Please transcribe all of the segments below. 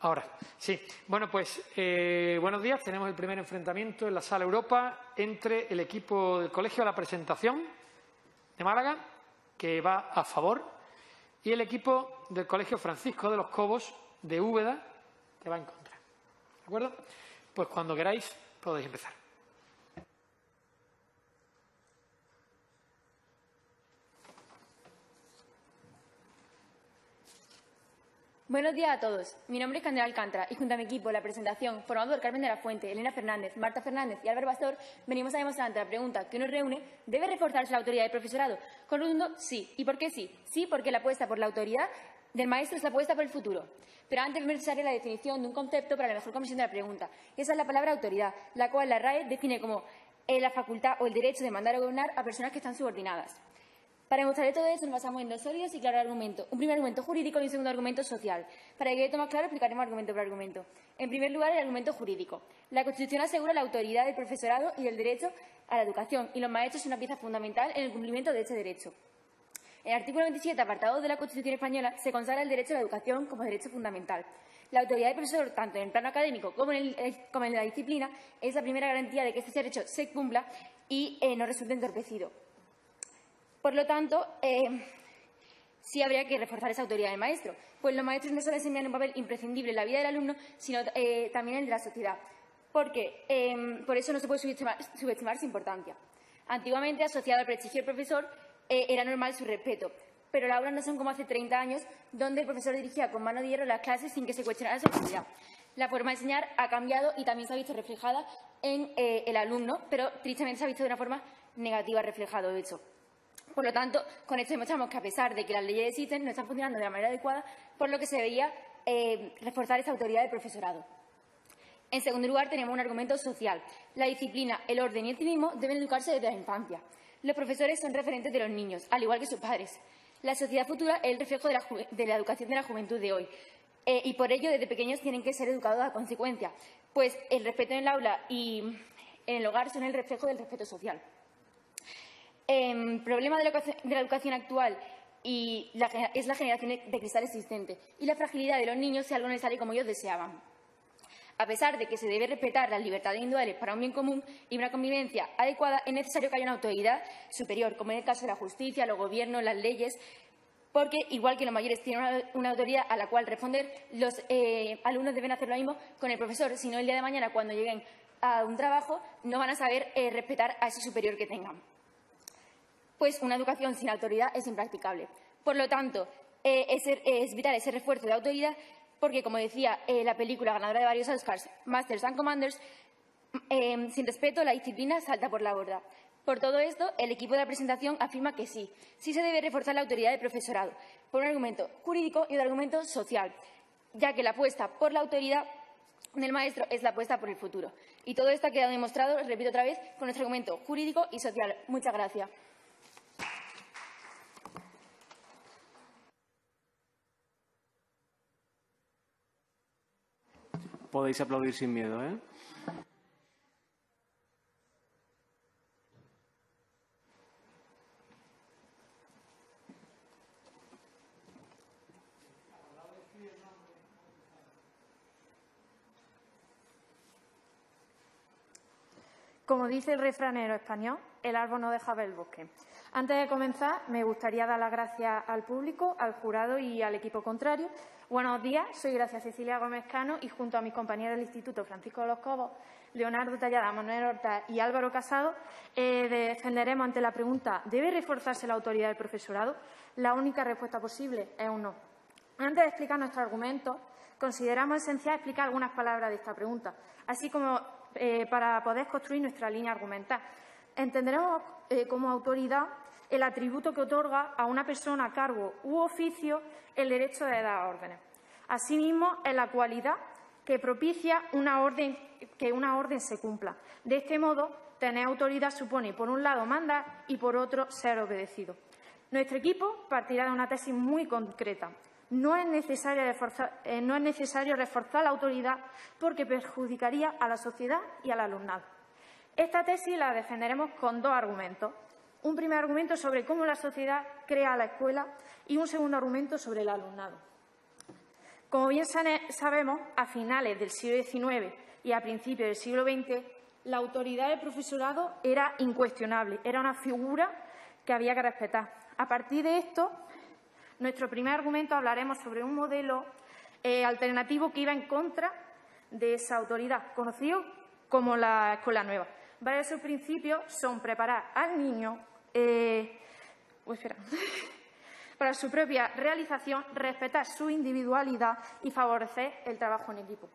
Ahora, sí. Bueno, pues buenos días. Tenemos el primer enfrentamiento en la Sala Europa entre el equipo del Colegio La Presentación de Málaga, que va a favor, y el equipo del Colegio Francisco de los Cobos de Úbeda, que va en contra. ¿De acuerdo? Pues cuando queráis podéis empezar. Buenos días a todos. Mi nombre es Candela Alcántara y junto a mi equipo, La Presentación, formado por Carmen de la Fuente, Elena Fernández, Marta Fernández y Álvaro Pastor, venimos a demostrar ante la pregunta que nos reúne: ¿debe reforzarse la autoridad del profesorado? Con rotundo sí. ¿Y por qué sí? Sí, porque la apuesta por la autoridad del maestro es la apuesta por el futuro. Pero antes es necesaria la definición de un concepto para la mejor comprensión de la pregunta. Y esa es la palabra autoridad, la cual la RAE define como la facultad o el derecho de mandar o gobernar a personas que están subordinadas. Para demostrar todo esto nos basamos en dos sólidos y claros argumentos. Un primer argumento jurídico y un segundo argumento social. Para que quede todo más claro, explicaremos argumento por argumento. En primer lugar, el argumento jurídico. La Constitución asegura la autoridad del profesorado y el derecho a la educación, y los maestros son una pieza fundamental en el cumplimiento de este derecho. En el artículo 27, apartado 2 de la Constitución española, se consagra el derecho a la educación como derecho fundamental. La autoridad del profesor, tanto en el plano académico como en la disciplina, es la primera garantía de que este derecho se cumpla y no resulte entorpecido. Por lo tanto, sí habría que reforzar esa autoridad del maestro, pues los maestros no solo desempeñan un papel imprescindible en la vida del alumno, sino también en el de la sociedad, porque por eso no se puede subestimar su importancia. Antiguamente, asociado al prestigio del profesor, era normal su respeto, pero las aulas no son como hace 30 años, donde el profesor dirigía con mano de hierro las clases sin que se cuestionara su autoridad. La forma de enseñar ha cambiado y también se ha visto reflejada en el alumno, pero tristemente se ha visto de una forma negativa reflejado eso. Por lo tanto, con esto demostramos que, a pesar de que las leyes existen, no están funcionando de la manera adecuada, por lo que se debería reforzar esa autoridad del profesorado. En segundo lugar, tenemos un argumento social. La disciplina, el orden y el civismo deben educarse desde la infancia. Los profesores son referentes de los niños, al igual que sus padres. La sociedad futura es el reflejo de la educación de la juventud de hoy. Y por ello, desde pequeños tienen que ser educados a consecuencia, pues el respeto en el aula y en el hogar son el reflejo del respeto social. El problema de la educación actual es la generación de cristal existente, y la fragilidad de los niños si algo no les sale como ellos deseaban. A pesar de que se debe respetar las libertades individuales para un bien común y una convivencia adecuada, es necesario que haya una autoridad superior, como en el caso de la justicia, los gobiernos, las leyes, porque, igual que los mayores tienen una autoridad a la cual responder, los alumnos deben hacer lo mismo con el profesor, si no, el día de mañana, cuando lleguen a un trabajo, no van a saber respetar a ese superior que tengan. Pues una educación sin autoridad es impracticable. Por lo tanto, es vital ese refuerzo de autoridad porque, como decía la película ganadora de varios Oscars, Masters and Commanders, sin respeto la disciplina salta por la borda. Por todo esto, el equipo de La Presentación afirma que sí se debe reforzar la autoridad del profesorado, por un argumento jurídico y un argumento social, ya que la apuesta por la autoridad del maestro es la apuesta por el futuro. Y todo esto ha quedado demostrado, repito otra vez, con nuestro argumento jurídico y social. Muchas gracias. Podéis aplaudir sin miedo, ¿eh? Como dice el refranero español, el árbol no deja ver el bosque. Antes de comenzar, me gustaría dar las gracias al público, al jurado y al equipo contrario. Buenos días, soy Gracia Cecilia Gómez Cano y junto a mis compañeros del Instituto Francisco de los Cobos, Leonardo Tallada, Manuel Horta y Álvaro Casado, defenderemos ante la pregunta ¿debe reforzarse la autoridad del profesorado? La única respuesta posible es un no. Antes de explicar nuestro argumento, consideramos esencial explicar algunas palabras de esta pregunta, así como para poder construir nuestra línea argumental. Entenderemos como autoridad el atributo que otorga a una persona, cargo u oficio el derecho de dar órdenes. Asimismo, es la cualidad que propicia que una orden se cumpla. De este modo, tener autoridad supone, por un lado, mandar y, por otro, ser obedecido. Nuestro equipo partirá de una tesis muy concreta. No es necesario reforzar la autoridad porque perjudicaría a la sociedad y al alumnado. Esta tesis la defenderemos con dos argumentos. Un primer argumento sobre cómo la sociedad crea la escuela y un segundo argumento sobre el alumnado. Como bien sabemos, a finales del siglo XIX y a principios del siglo XX, la autoridad del profesorado era incuestionable, era una figura que había que respetar. A partir de esto, nuestro primer argumento hablaremos sobre un modelo alternativo que iba en contra de esa autoridad, conocido como la Escuela Nueva. Varios de sus principios son preparar al niño para su propia realización, respetar su individualidad y favorecer el trabajo en equipo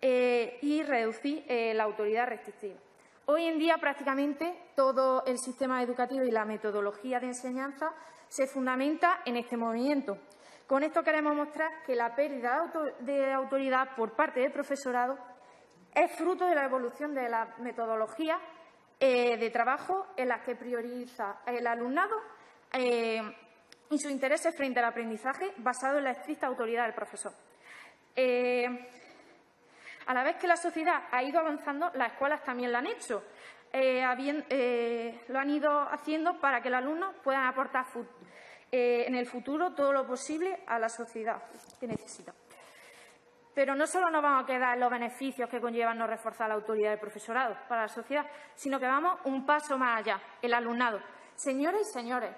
y reducir la autoridad restrictiva. Hoy en día, prácticamente todo el sistema educativo y la metodología de enseñanza se fundamenta en este movimiento. Con esto queremos mostrar que la pérdida de autoridad por parte del profesorado es fruto de la evolución de la metodología de trabajo en las que prioriza el alumnado y sus intereses frente al aprendizaje basado en la estricta autoridad del profesor. A la vez que la sociedad ha ido avanzando, las escuelas también lo han hecho. Lo han ido haciendo para que los alumnos puedan aportar en el futuro todo lo posible a la sociedad que necesita. Pero no solo nos vamos a quedar en los beneficios que conllevan no reforzar la autoridad del profesorado para la sociedad, sino que vamos un paso más allá, el alumnado. Señores y señores,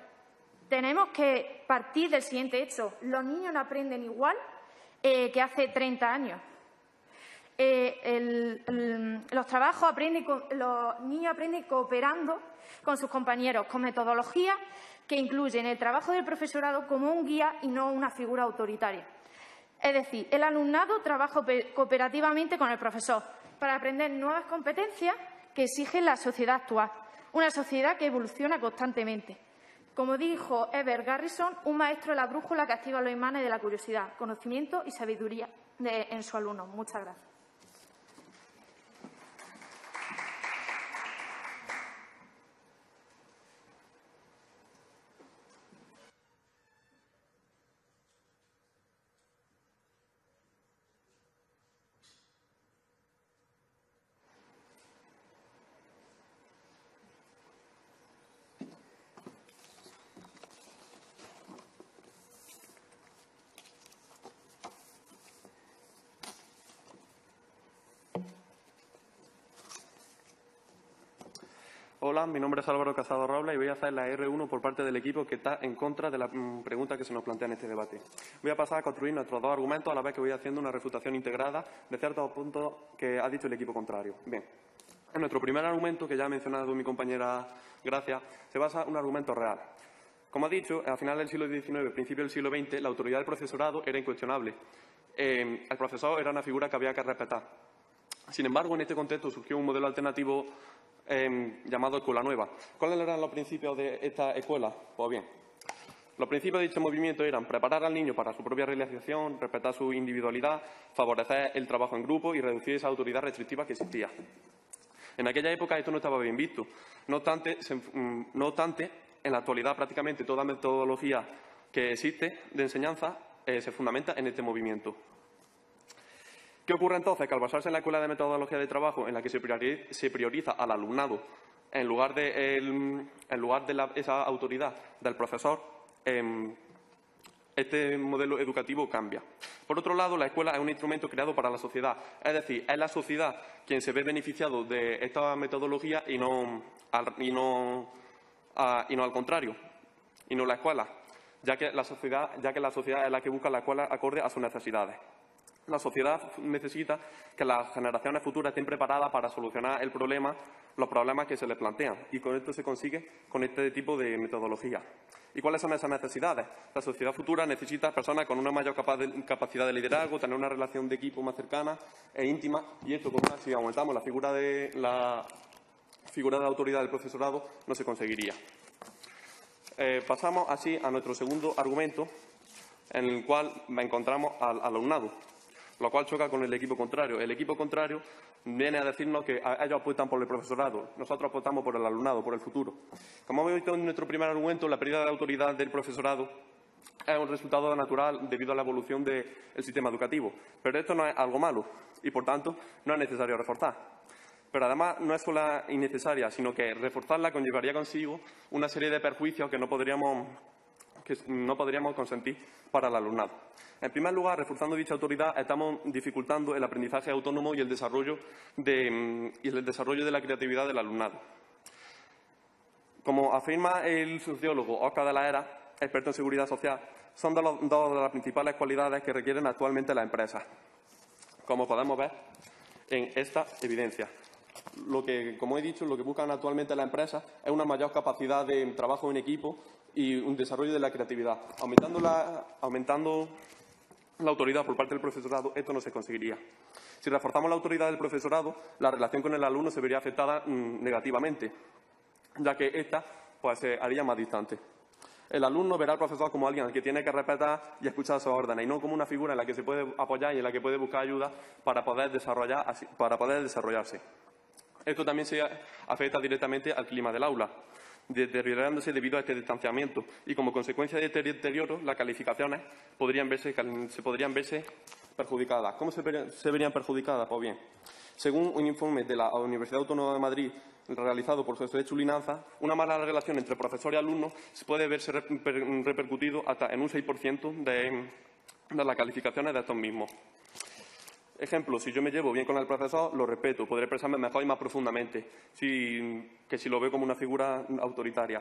tenemos que partir del siguiente hecho. Los niños no aprenden igual que hace 30 años. Los niños aprenden cooperando con sus compañeros, con metodologías que incluyen el trabajo del profesorado como un guía y no una figura autoritaria. Es decir, el alumnado trabaja cooperativamente con el profesor para aprender nuevas competencias que exige la sociedad actual, una sociedad que evoluciona constantemente. Como dijo Herbert Garrison, un maestro es la brújula que activa los imanes de la curiosidad, conocimiento y sabiduría en su alumno. Muchas gracias. Hola, mi nombre es Álvaro Casado Robles y voy a hacer la R1 por parte del equipo que está en contra de la pregunta que se nos plantea en este debate. Voy a pasar a construir nuestros dos argumentos a la vez que voy haciendo una refutación integrada de ciertos puntos que ha dicho el equipo contrario. Bien, en nuestro primer argumento, que ya ha mencionado mi compañera Gracia, se basa en un argumento real. Como ha dicho, a finales del siglo XIX, principio del siglo XX, la autoridad del profesorado era incuestionable. El profesor era una figura que había que respetar. Sin embargo, en este contexto surgió un modelo alternativo llamado Escuela Nueva. ¿Cuáles eran los principios de esta escuela? Pues bien, los principios de dicho movimiento eran preparar al niño para su propia realización, respetar su individualidad, favorecer el trabajo en grupo y reducir esa autoridad restrictiva que existía. En aquella época esto no estaba bien visto. No obstante, en la actualidad prácticamente toda metodología que existe de enseñanza se fundamenta en este movimiento. ¿Qué ocurre entonces? Que al basarse en la escuela de metodología de trabajo en la que se prioriza al alumnado en lugar de esa autoridad del profesor, este modelo educativo cambia. Por otro lado, la escuela es un instrumento creado para la sociedad, es decir, es la sociedad quien se ve beneficiado de esta metodología y no al contrario, y no la escuela, ya que la sociedad es la que busca la escuela acorde a sus necesidades. La sociedad necesita que las generaciones futuras estén preparadas para solucionar los problemas que se les plantean, y con esto se consigue con este tipo de metodología. ¿Y cuáles son esas necesidades? La sociedad futura necesita personas con una mayor capacidad de liderazgo, tener una relación de equipo más cercana e íntima, y esto, si aumentamos la figura de autoridad del profesorado, no se conseguiría. Pasamos así a nuestro segundo argumento, en el cual encontramos al alumnado, lo cual choca con el equipo contrario. El equipo contrario viene a decirnos que ellos apuestan por el profesorado, nosotros apostamos por el alumnado, por el futuro. Como hemos visto en nuestro primer argumento, la pérdida de autoridad del profesorado es un resultado natural debido a la evolución del sistema educativo. Pero esto no es algo malo y, por tanto, no es necesario reforzar. Pero además no es solo innecesaria, sino que reforzarla conllevaría consigo una serie de perjuicios que no podríamos que no podríamos consentir para el alumnado. En primer lugar, reforzando dicha autoridad, estamos dificultando el aprendizaje autónomo y el desarrollo de la creatividad del alumnado. Como afirma el sociólogo Óscar de la Hera, experto en seguridad social, son dos de las principales cualidades que requieren actualmente las empresas, como podemos ver en esta evidencia. Como he dicho, lo que buscan actualmente las empresas es una mayor capacidad de trabajo en equipo y un desarrollo de la creatividad. Aumentando la autoridad por parte del profesorado, esto no se conseguiría. Si reforzamos la autoridad del profesorado, la relación con el alumno se vería afectada negativamente, ya que ésta se haría más distante. El alumno verá al profesor como alguien al que tiene que respetar y escuchar sus órdenes, y no como una figura en la que se puede apoyar y en la que puede buscar ayuda para poder desarrollarse. Esto también se afecta directamente al clima del aula, deteriorándose debido a este distanciamiento, y como consecuencia de este deterioro, las calificaciones se podrían verse perjudicadas. ¿Cómo se verían perjudicadas? Pues bien, según un informe de la Universidad Autónoma de Madrid realizado por José Chulinanza, una mala relación entre profesor y alumno puede verse repercutido hasta en un 6% de las calificaciones de estos mismos. Ejemplo, si yo me llevo bien con el profesor, lo respeto, podré expresarme mejor y más profundamente que si lo veo como una figura autoritaria.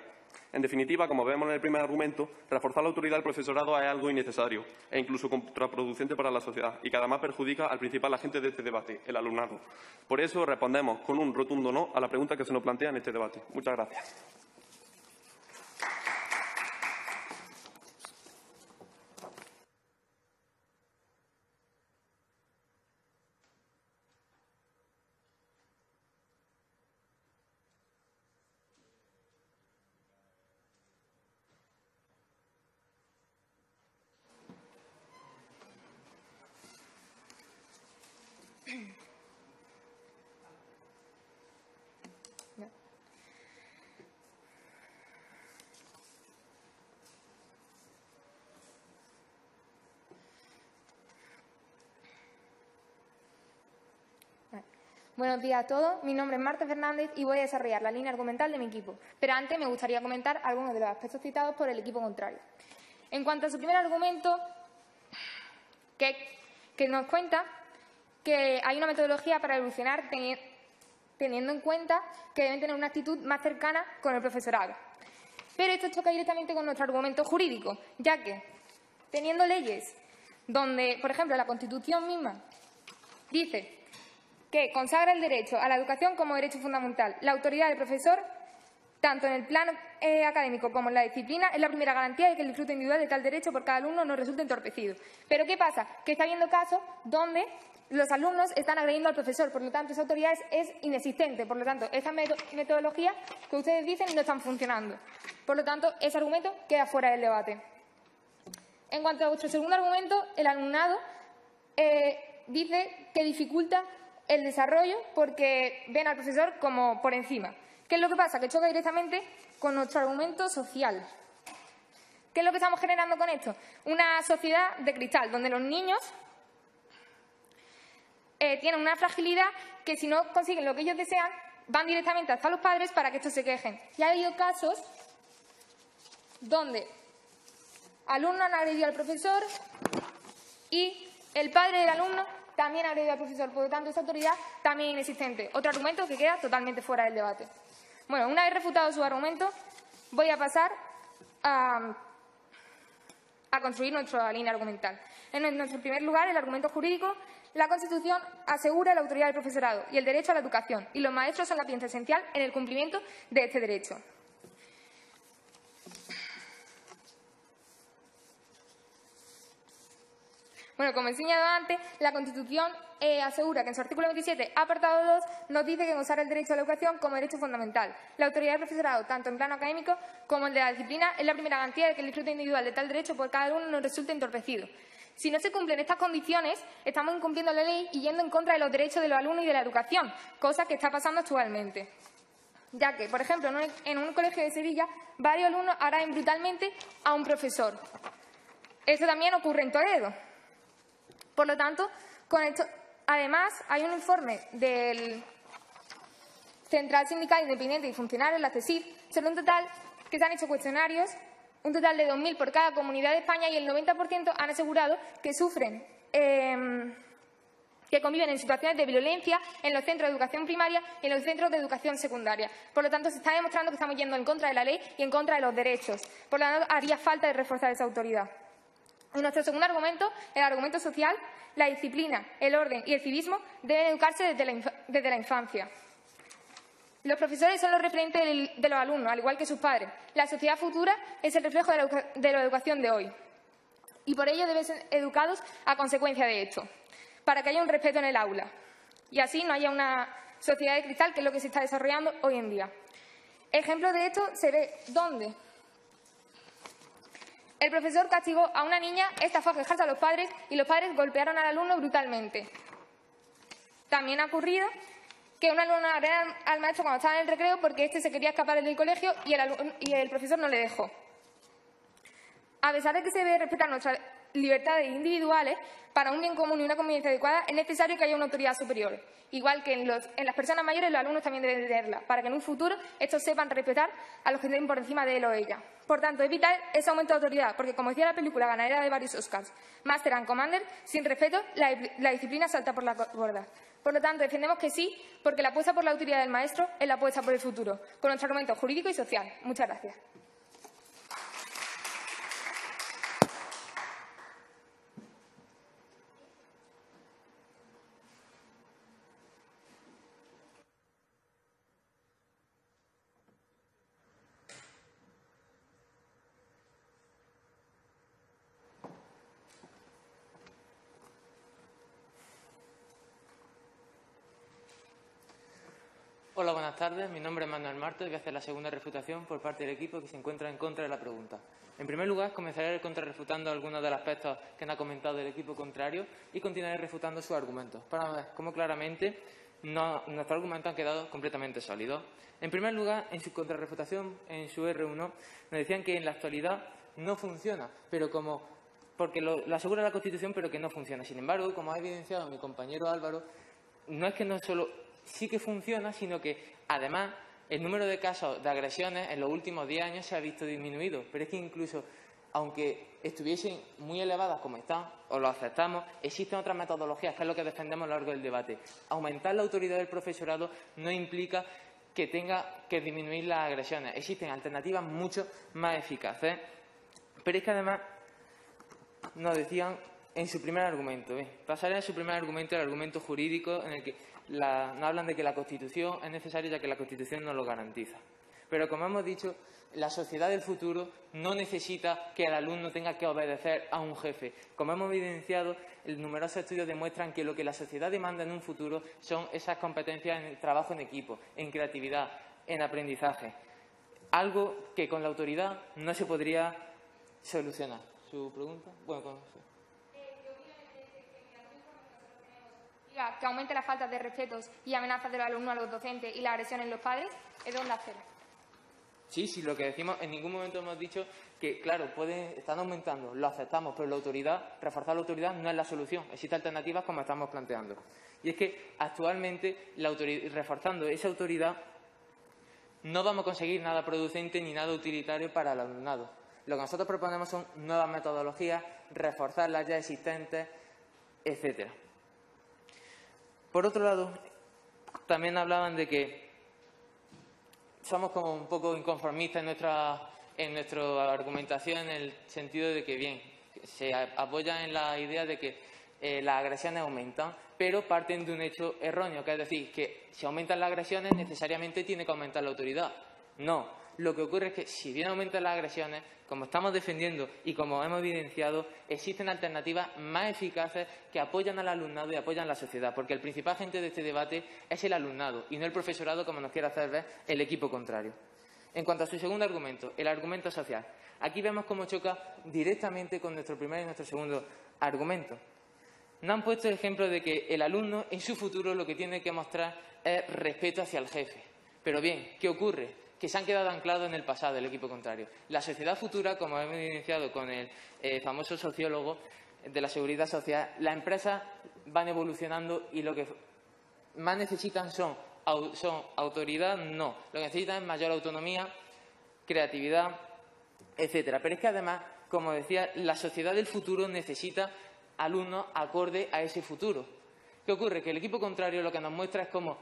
En definitiva, como vemos en el primer argumento, reforzar la autoridad del profesorado es algo innecesario e incluso contraproducente para la sociedad, y que además perjudica al principal agente de este debate, el alumnado. Por eso respondemos con un rotundo no a la pregunta que se nos plantea en este debate. Muchas gracias. Buenos días a todos. Mi nombre es Marta Fernández y voy a desarrollar la línea argumental de mi equipo. Pero antes me gustaría comentar algunos de los aspectos citados por el equipo contrario. En cuanto a su primer argumento, que nos cuenta que hay una metodología para evolucionar teniendo en cuenta que deben tener una actitud más cercana con el profesorado. Pero esto choca directamente con nuestro argumento jurídico, ya que teniendo leyes donde, por ejemplo, la Constitución misma dice que consagra el derecho a la educación como derecho fundamental, la autoridad del profesor, tanto en el plano académico como en la disciplina, es la primera garantía de que el disfrute individual de tal derecho por cada alumno no resulte entorpecido. Pero ¿qué pasa? Que está habiendo casos donde los alumnos están agrediendo al profesor, por lo tanto, esa autoridad es inexistente. Por lo tanto, esas metodologías que ustedes dicen no están funcionando. Por lo tanto, ese argumento queda fuera del debate. En cuanto a vuestro segundo argumento, el alumnado dice que dificulta el desarrollo porque ven al profesor como por encima. ¿Qué es lo que pasa? Que choca directamente con nuestro argumento social. ¿Qué es lo que estamos generando con esto? Una sociedad de cristal, donde los niños tienen una fragilidad que si no consiguen lo que ellos desean, van directamente hasta los padres para que estos se quejen. Y ha habido casos donde alumnos han agredido al profesor y el padre del alumno también ha agredido al profesor. Por lo tanto, esa autoridad también es inexistente. Otro argumento que queda totalmente fuera del debate. Bueno, una vez refutado su argumento, voy a pasar a construir nuestra línea argumental. En nuestro primer lugar, el argumento jurídico, la Constitución asegura la autoridad del profesorado y el derecho a la educación, y los maestros son la pieza esencial en el cumplimiento de este derecho. Bueno, como he señalado antes, la Constitución asegura que en su artículo 27, apartado 2, nos dice que consagra el derecho a la educación como derecho fundamental. La autoridad del profesorado, tanto en plano académico como en de la disciplina, es la primera garantía de que el disfrute individual de tal derecho por cada alumno no resulte entorpecido. Si no se cumplen estas condiciones, estamos incumpliendo la ley y yendo en contra de los derechos de los alumnos y de la educación, cosa que está pasando actualmente. Ya que, por ejemplo, en un colegio de Sevilla, varios alumnos agraden brutalmente a un profesor. Eso también ocurre en Toledo. Por lo tanto, con esto, además, hay un informe del Central Sindical Independiente y Funcionarios, la CESIF, sobre un total que se han hecho cuestionarios un total de 2.000 por cada comunidad de España, y el 90% han asegurado que sufren, que conviven en situaciones de violencia en los centros de educación primaria y en los centros de educación secundaria. Por lo tanto, se está demostrando que estamos yendo en contra de la ley y en contra de los derechos. Por lo tanto, haría falta de reforzar esa autoridad. En nuestro segundo argumento, el argumento social, la disciplina, el orden y el civismo deben educarse desde la infancia. Los profesores son los referentes de los alumnos, al igual que sus padres. La sociedad futura es el reflejo de la educación de hoy. Y por ello deben ser educados a consecuencia de esto, para que haya un respeto en el aula. Y así no haya una sociedad de cristal, que es lo que se está desarrollando hoy en día. Ejemplo de esto se ve ¿dónde? El profesor castigó a una niña, esta fue a quejarse a los padres y los padres golpearon al alumno brutalmente. También ha ocurrido que un alumno agredió al maestro cuando estaba en el recreo porque éste se quería escapar del colegio y el profesor no le dejó. A pesar de que se debe respetar nuestras libertades individuales, para un bien común y una convivencia adecuada es necesario que haya una autoridad superior. Igual que en las personas mayores, los alumnos también deben tenerla, para que en un futuro estos sepan respetar a los que estén por encima de él o ella. Por tanto, es vital ese aumento de autoridad, porque como decía la película ganadera de varios Oscars, Master and Commander, sin respeto, la disciplina salta por la borda. Por lo tanto, defendemos que sí, porque la apuesta por la autoridad del maestro es la apuesta por el futuro, con nuestro argumento jurídico y social. Muchas gracias. Hola, buenas tardes. Mi nombre es Manuel Martes y voy a hacer la segunda refutación por parte del equipo que se encuentra en contra de la pregunta. En primer lugar, comenzaré contrarrefutando algunos de los aspectos que ha comentado el equipo contrario y continuaré refutando sus argumentos, para ver cómo claramente nuestros argumentos han quedado completamente sólidos. En primer lugar, en su contrarrefutación, en su R1, nos decían que en la actualidad no funciona, pero porque lo asegura la Constitución, pero que no funciona. Sin embargo, como ha evidenciado mi compañero Álvaro, no es que no solo sí que funciona, sino que, además, el número de casos de agresiones en los últimos 10 años se ha visto disminuido. Pero es que incluso, aunque estuviesen muy elevadas como están, o lo aceptamos, existen otras metodologías, que es lo que defendemos a lo largo del debate. Aumentar la autoridad del profesorado no implica que tenga que disminuir las agresiones. Existen alternativas mucho más eficaces. Pero es que, además, nos decían en su primer argumento. Pasaré a su primer argumento, el argumento jurídico, en el que nos hablan de que la Constitución es necesaria, ya que la Constitución nos lo garantiza. Pero, como hemos dicho, la sociedad del futuro no necesita que el alumno tenga que obedecer a un jefe. Como hemos evidenciado, numerosos estudios demuestran que lo que la sociedad demanda en un futuro son esas competencias en el trabajo en equipo, en creatividad, en aprendizaje. Algo que con la autoridad no se podría solucionar. ¿Su pregunta? Bueno, que aumente la falta de respetos y amenazas de los alumnos a los docentes y la agresión en los padres, es de onda cero. Sí, lo que decimos, en ningún momento hemos dicho que, claro, están aumentando, lo aceptamos, pero reforzar la autoridad no es la solución. Existen alternativas como estamos planteando. Y es que actualmente, reforzando esa autoridad, no vamos a conseguir nada producente ni nada utilitario para el alumnado. Lo que nosotros proponemos son nuevas metodologías, reforzar las ya existentes, etcétera. Por otro lado, también hablaban de que somos como un poco inconformistas en nuestra argumentación, en el sentido de que, bien, se apoyan en la idea de que las agresiones aumentan, pero parten de un hecho erróneo, que es decir, que si aumentan las agresiones necesariamente tiene que aumentar la autoridad. No. Lo que ocurre es que, si bien aumentan las agresiones, como estamos defendiendo y como hemos evidenciado, existen alternativas más eficaces que apoyan al alumnado y apoyan a la sociedad, porque el principal agente de este debate es el alumnado y no el profesorado, como nos quiere hacer ver el equipo contrario. En cuanto a su segundo argumento, el argumento social, aquí vemos cómo choca directamente con nuestro primer y nuestro segundo argumento. Nos han puesto el ejemplo de que el alumno en su futuro lo que tiene que mostrar es respeto hacia el jefe. Pero bien, ¿qué ocurre? Que se han quedado anclados en el pasado, el equipo contrario. La sociedad futura, como hemos evidenciado con el famoso sociólogo de la seguridad social, las empresas van evolucionando y lo que más necesitan son autoridad, no. Lo que necesitan es mayor autonomía, creatividad etcétera. Pero es que además, como decía, la sociedad del futuro necesita alumnos acorde a ese futuro. ¿Qué ocurre? Que el equipo contrario lo que nos muestra es cómo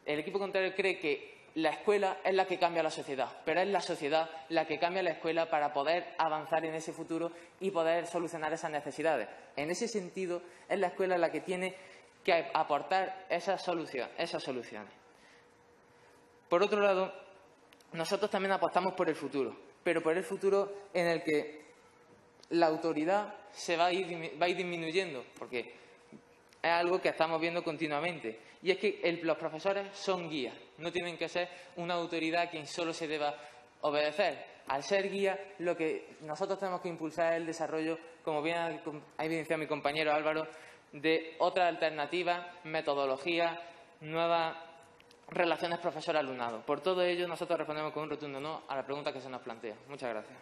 el equipo contrario cree que la escuela es la que cambia la sociedad, pero es la sociedad la que cambia la escuela para poder avanzar en ese futuro y poder solucionar esas necesidades. En ese sentido, es la escuela la que tiene que aportar esas soluciones. Por otro lado, nosotros también apostamos por el futuro, pero por el futuro en el que la autoridad se va a ir disminuyendo, porque es algo que estamos viendo continuamente. Y es que los profesores son guías, no tienen que ser una autoridad a quien solo se deba obedecer. Al ser guía, lo que nosotros tenemos que impulsar es el desarrollo, como bien ha evidenciado mi compañero Álvaro, de otras alternativas, metodologías, nuevas relaciones profesor-alumnado. Por todo ello, nosotros respondemos con un rotundo no a la pregunta que se nos plantea. Muchas gracias.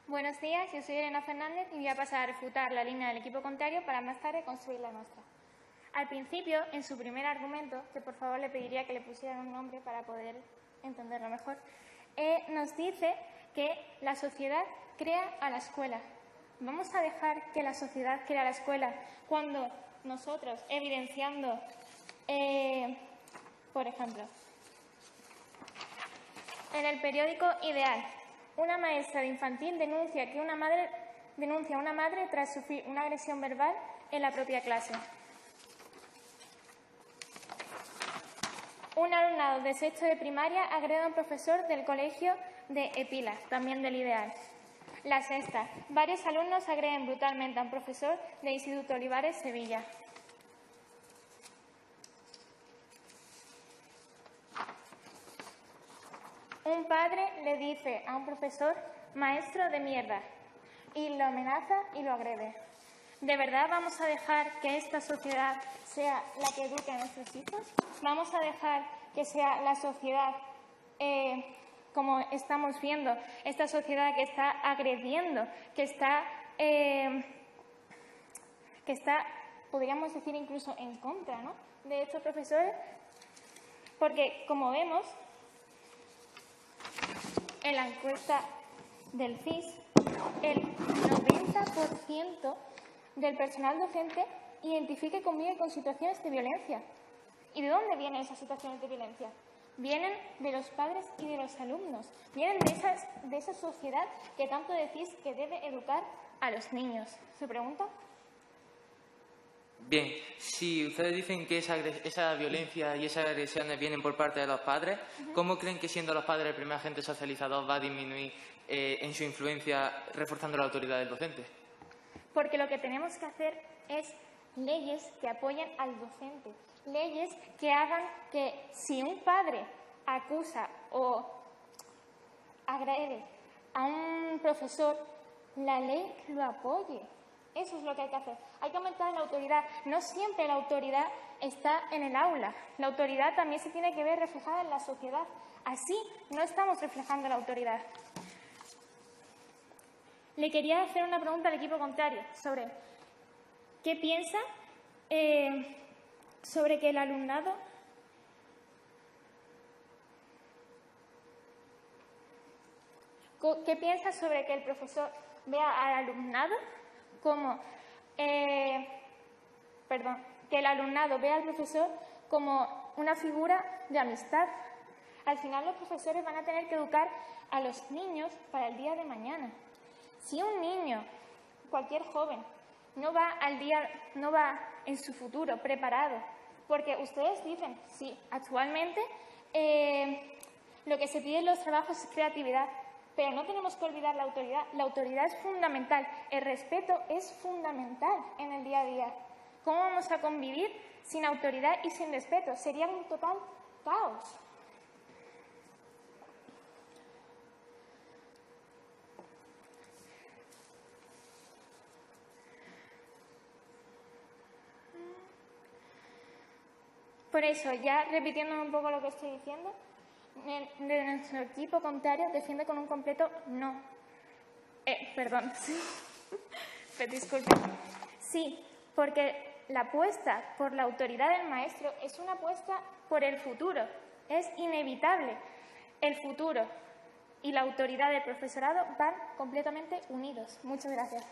Buenos días, yo soy Elena Fernández y voy a pasar a refutar la línea del equipo contrario para más tarde construir la nuestra. Al principio, en su primer argumento, que por favor le pediría que le pusieran un nombre para poder entenderlo mejor, nos dice que la sociedad crea a la escuela. ¿Vamos a dejar que la sociedad crea a la escuela cuando nosotros, evidenciando, por ejemplo, en el periódico Ideal, una maestra de infantil denuncia a una madre tras sufrir una agresión verbal en la propia clase? Un alumnado de sexto de primaria agrede a un profesor del colegio de Epila, también del Ideal. La sexta. Varios alumnos agreden brutalmente a un profesor del Instituto Olivares, Sevilla. Un padre le dice a un profesor maestro de mierda y lo amenaza y lo agrede. ¿De verdad vamos a dejar que esta sociedad sea la que eduque a nuestros hijos? ¿Vamos a dejar que sea la sociedad, como estamos viendo, esta sociedad que está agrediendo, que está, podríamos decir, incluso en contra, ¿no?, de estos profesores? Porque, como vemos, en la encuesta del CIS, el 90% del personal docente identifica y convive con situaciones de violencia. ¿Y de dónde vienen esas situaciones de violencia? Vienen de los padres y de los alumnos. Vienen de esa sociedad que tanto decís que debe educar a los niños. ¿Se pregunta? Bien, si ustedes dicen que esa violencia y esas agresiones vienen por parte de los padres, ¿cómo creen que, siendo los padres el primer agente socializador, va a disminuir en su influencia reforzando la autoridad del docente? Porque lo que tenemos que hacer es leyes que apoyen al docente, leyes que hagan que, si un padre acusa o agrede a un profesor, la ley lo apoye. Eso es lo que hay que hacer. Hay que aumentar la autoridad. No siempre la autoridad está en el aula. La autoridad también se tiene que ver reflejada en la sociedad. Así no estamos reflejando la autoridad. Le quería hacer una pregunta al equipo contrario sobre qué piensa sobre que el alumnado sobre que el profesor vea al alumnado como que el alumnado vea al profesor como una figura de amistad. Al final los profesores van a tener que educar a los niños para el día de mañana. Si un niño, cualquier joven, no va en su futuro preparado, porque ustedes dicen, sí, actualmente lo que se pide en los trabajos es creatividad, pero no tenemos que olvidar la autoridad. La autoridad es fundamental, el respeto es fundamental en el día a día. ¿Cómo vamos a convivir sin autoridad y sin respeto? Sería un total caos. Por eso, ya repitiendo un poco lo que estoy diciendo, de nuestro equipo contrario defiende con un completo no. Perdón. Disculpe. Sí, porque la apuesta por la autoridad del maestro es una apuesta por el futuro. Es inevitable. El futuro y la autoridad del profesorado van completamente unidos. Muchas gracias.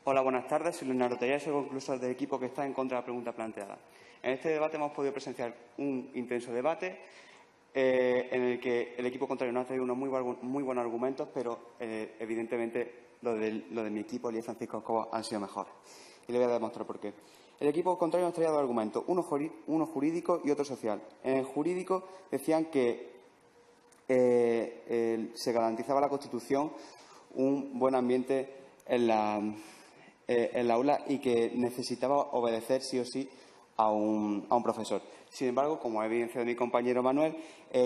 Hola, buenas tardes. Soy Leonardo Tellez, soy conclusor del equipo que está en contra de la pregunta planteada. En este debate hemos podido presenciar un intenso debate en el que el equipo contrario nos ha traído unos muy buenos argumentos, pero evidentemente lo de mi equipo, Elías Francisco Escobar, han sido mejores. Y le voy a demostrar por qué. El equipo contrario nos traía dos argumentos, uno jurídico y otro social. En el jurídico decían que se garantizaba la Constitución un buen ambiente en la aula y que necesitaba obedecer sí o sí a un profesor. Sin embargo, como ha evidenciado mi compañero Manuel,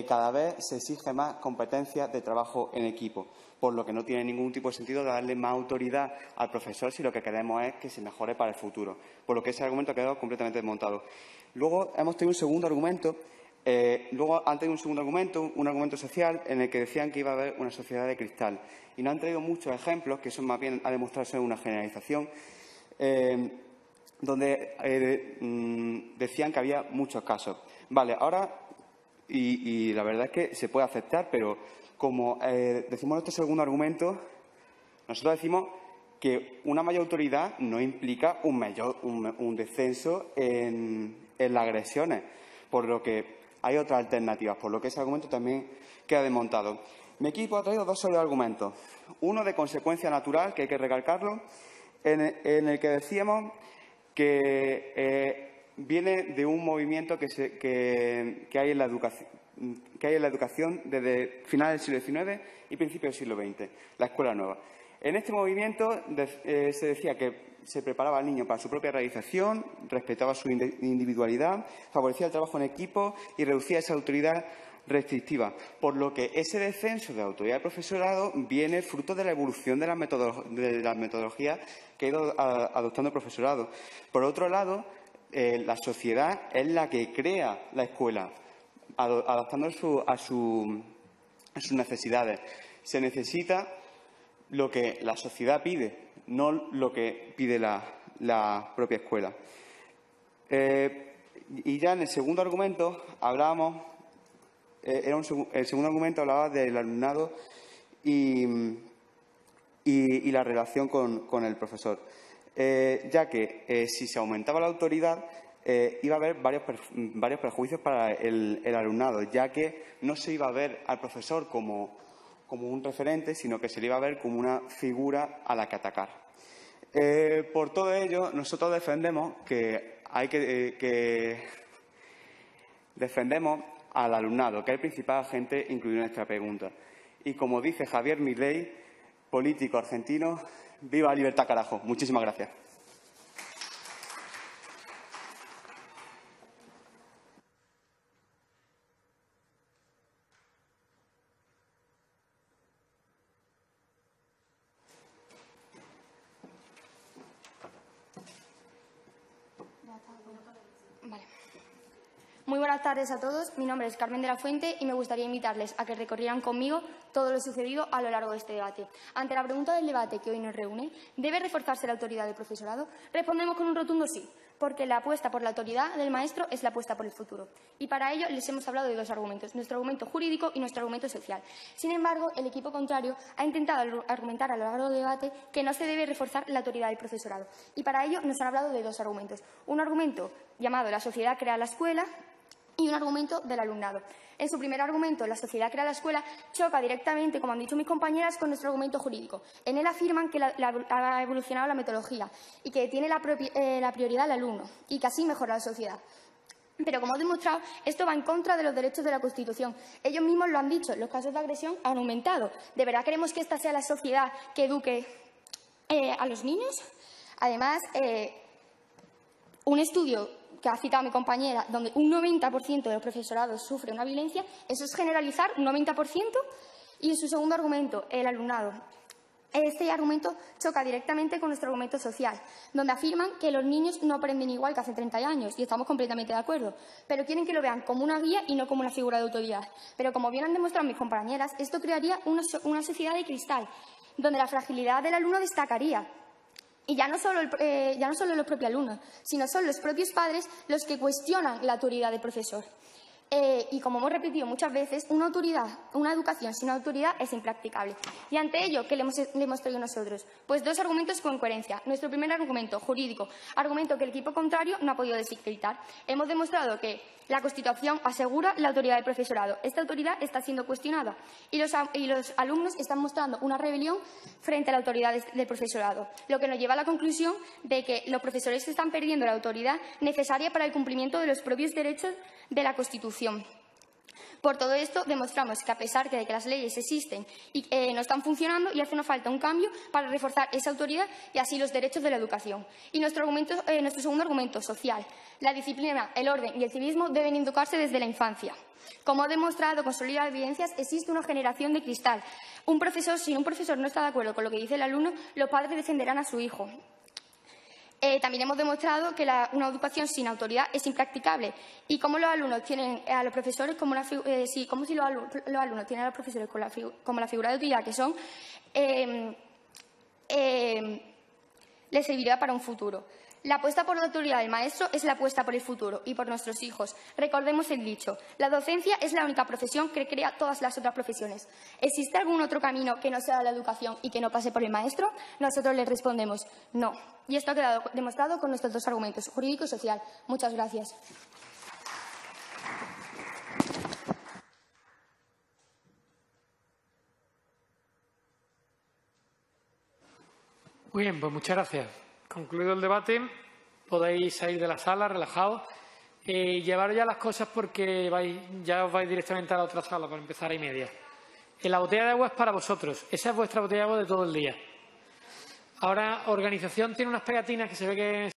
cada vez se exige más competencia de trabajo en equipo, por lo que no tiene ningún tipo de sentido darle más autoridad al profesor si lo que queremos es que se mejore para el futuro, por lo que ese argumento ha quedado completamente desmontado. Luego hemos tenido un segundo argumento. Han tenido un argumento social en el que decían que iba a haber una sociedad de cristal. Y nos han traído muchos ejemplos, que eso más bien ha demostrado ser una generalización, donde decían que había muchos casos. Vale, ahora, y la verdad es que se puede aceptar, pero como decimos en este segundo argumento, nosotros decimos que una mayor autoridad no implica un descenso en las agresiones, por lo que hay otras alternativas, por lo que ese argumento también queda desmontado. Mi equipo ha traído dos sólidos argumentos. Uno de consecuencia natural, que hay que recalcarlo, en el que decíamos que viene de un movimiento que hay en la educación desde finales del siglo XIX y principios del siglo XX, la escuela nueva. En este movimiento se decía que se preparaba al niño para su propia realización, respetaba su individualidad, favorecía el trabajo en equipo y reducía esa autoridad restrictiva, por lo que ese descenso de autoridad del profesorado viene fruto de la evolución de las metodologías que ha ido adoptando el profesorado. Por otro lado, la sociedad es la que crea la escuela, adaptando a sus necesidades. Se necesita lo que la sociedad pide, no lo que pide la propia escuela. Y ya en el segundo argumento hablábamos, el segundo argumento hablaba del alumnado y la relación con el profesor, ya que si se aumentaba la autoridad iba a haber varios perjuicios para el alumnado, ya que no se iba a ver al profesor como un referente, sino que se le iba a ver como una figura a la que atacar. Por todo ello, nosotros defendemos defendemos al alumnado, que es el principal agente incluido en esta pregunta. Y como dice Javier Milei, político argentino, ¡viva la libertad, carajo! Muchísimas gracias. Vale. Muy buenas tardes a todos. Mi nombre es Carmen de la Fuente y me gustaría invitarles a que recorrieran conmigo todo lo sucedido a lo largo de este debate. Ante la pregunta del debate que hoy nos reúne, ¿debe reforzarse la autoridad del profesorado? Respondemos con un rotundo sí. porque la apuesta por la autoridad del maestro es la apuesta por el futuro. Y para ello les hemos hablado de dos argumentos, nuestro argumento jurídico y nuestro argumento social. Sin embargo, el equipo contrario ha intentado argumentar a lo largo del debate que no se debe reforzar la autoridad del profesorado. Y para ello nos han hablado de dos argumentos. Un argumento llamado la sociedad crea la escuela y un argumento del alumnado. En su primer argumento, la sociedad crea la escuela, choca directamente, como han dicho mis compañeras, con nuestro argumento jurídico. En él afirman que ha evolucionado la metodología y que tiene la prioridad el alumno y que así mejora la sociedad. Pero, como he demostrado, esto va en contra de los derechos de la Constitución. Ellos mismos lo han dicho, los casos de agresión han aumentado. ¿De verdad queremos que esta sea la sociedad que eduque a los niños? Además, un estudio que ha citado mi compañera, donde un 90% de los profesorados sufre una violencia, ¿eso es generalizar un 90%? Y en su segundo argumento, el alumnado. Este argumento choca directamente con nuestro argumento social, donde afirman que los niños no aprenden igual que hace 30 años, y estamos completamente de acuerdo, pero quieren que lo vean como una guía y no como una figura de autoridad. Pero, como bien han demostrado mis compañeras, esto crearía una sociedad de cristal, donde la fragilidad del alumno destacaría. Y ya no solo los propios alumnos, sino son los propios padres los que cuestionan la autoridad del profesor. Y como hemos repetido muchas veces, una educación sin autoridad es impracticable. Y ante ello, ¿qué le hemos traído nosotros? Pues dos argumentos con coherencia. Nuestro primer argumento, jurídico, argumento que el equipo contrario no ha podido desacreditar. Hemos demostrado que la Constitución asegura la autoridad del profesorado. Esta autoridad está siendo cuestionada y los alumnos están mostrando una rebelión frente a la autoridad del profesorado, lo que nos lleva a la conclusión de que los profesores están perdiendo la autoridad necesaria para el cumplimiento de los propios derechos de la Constitución. Por todo esto, demostramos que, a pesar de que las leyes existen y no están funcionando, y hace una falta un cambio para reforzar esa autoridad y así los derechos de la educación. Y nuestro segundo argumento, social. La disciplina, el orden y el civismo deben educarse desde la infancia. Como ha demostrado con sólidas evidencias, existe una generación de cristal. Si un profesor no está de acuerdo con lo que dice el alumno, los padres defenderán a su hijo. También hemos demostrado que una educación sin autoridad es impracticable y cómo los alumnos tienen a los profesores como si los alumnos tienen a los profesores como la figura de autoridad que son, les servirá para un futuro. La apuesta por la autoridad del maestro es la apuesta por el futuro y por nuestros hijos. Recordemos el dicho, la docencia es la única profesión que crea todas las otras profesiones. ¿Existe algún otro camino que no sea la educación y que no pase por el maestro? Nosotros les respondemos no. Y esto ha quedado demostrado con nuestros dos argumentos, jurídico y social. Muchas gracias. Muy bien, pues muchas gracias. Concluido el debate, podéis salir de la sala relajados. Llevar ya las cosas porque ya os vais directamente a la otra sala para empezar a 1:30. La botella de agua es para vosotros. Esa es vuestra botella de agua de todo el día. Ahora, organización tiene unas pegatinas que se ve que